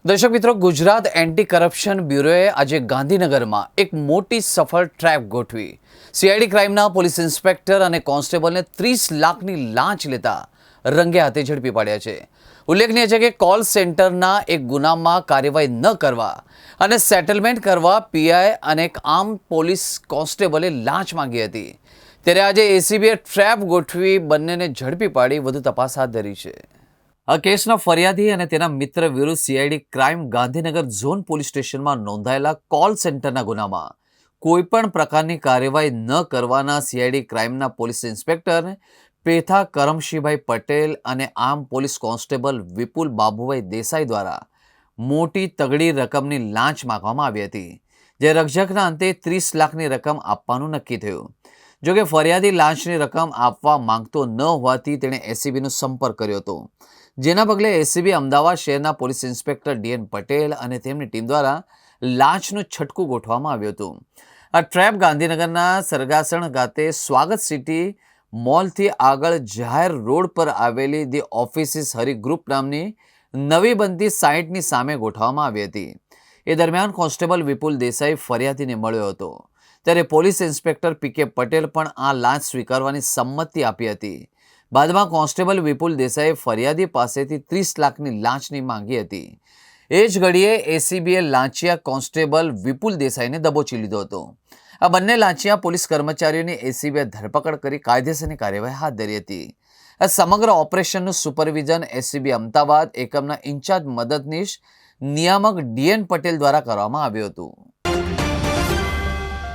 દર્શક મિત્રો, Gujarat anti corruption બ્યુરોએ આજે ગાંધીનગરમાં એક મોટી સફળ ટ્રેપ ગોઠવી સીઆઈડી ક્રાઇમના પોલીસ ઇન્સ્પેક્ટર અને કોન્સ્ટેબલને 30 લાખની લાંચ લેતા રંગે હાથે ઝડપી પાડ્યા છે. ઉલ્લેખનીય છે કે કોલ સેન્ટરના એક ગુનામાં કાર્યવાહી ન કરવા અને સેટલમેન્ટ કરવા પીઆઈ અને એક આમ પોલીસ કોન્સ્ટેબલે લાંચ માંગી હતી. ત્યારે આજે એસીબીએ ટ્રેપ ગોઠવી બંનેને ઝડપી પાડી વધુ તપાસ હાથ ધરી છે. આ કેસના ફરિયાદી અને તેના મિત્ર વિરુદ્ધ CID crime Gandhinagar zone police સ્ટેશનમાં નોંધાયેલા કોલ સેન્ટરના ગુનામાં કોઈપણ પ્રકારની કાર્યવાહી ન કરવાના સીઆઈડી ક્રાઇમના પોલીસ ઇન્સ્પેક્ટર પેથા કરમશીભાઈ પટેલ અને આમ પોલીસ કોન્સ્ટેબલ વિપુલ બાબુભાઈ દેસાઈ દ્વારા મોટી તગડી રકમની લાંચ માંગવામાં આવી હતી. જે રકઝકના અંતે 30 લાખની રકમ આપવાનું નક્કી થયું. જોકે ફરિયાદી લાંચની રકમ આપવા માંગતો ન હોવાથી તેણે એસીબીનો સંપર્ક કર્યો હતો. જેના પગલે એસીબી અમદાવાદ શહેરના પોલીસ ઇન્સ્પેક્ટર ડીએન પટેલ અને તેમની ટીમ દ્વારા લાંચનું છટકું ગોઠવવામાં આવ્યું હતું. આ ટ્રેપ ગાંધીનગરના સરગાસણ ખાતે સ્વાગત સિટી મોલથી આગળ જાહેર રોડ પર આવેલી ધી ઓફિસીસ હરી ગ્રુપ નામની નવી બનતી સાઇટની સામે ગોઠવવામાં આવી હતી. એ દરમિયાન કોન્સ્ટેબલ વિપુલ દેસાઈ ફરિયાદીને મળ્યો હતો. ત્યારે પોલીસ ઇન્સ્પેક્ટર પીકે પટેલ પણ આ લાંચ સ્વીકારવાની સંમતિ આપી હતી. બાદમાં કોન્સ્ટેબલ વિપુલ દેસાઈએ ફરિયાદી પાસેથી 30 લાખની લાંચની માંગી હતી. એ જ ઘડીએ એસીબીએ લાંચિયા કોન્સ્ટેબલ વિપુલ દેસાઈને દબોચી લીધો હતો. આ બંને લાંચિયા પોલીસ કર્મચારીઓની એસીબીએ ધરપકડ કરી કાયદેસરની કાર્યવાહી હાથ ધરી હતી. આ સમગ્ર ઓપરેશનનું સુપરવિઝન એસીબી અમદાવાદ એકમના ઇન્ચાર્જ મદદનીશ નિયામક ડીએન પટેલ દ્વારા કરવામાં આવ્યું હતું.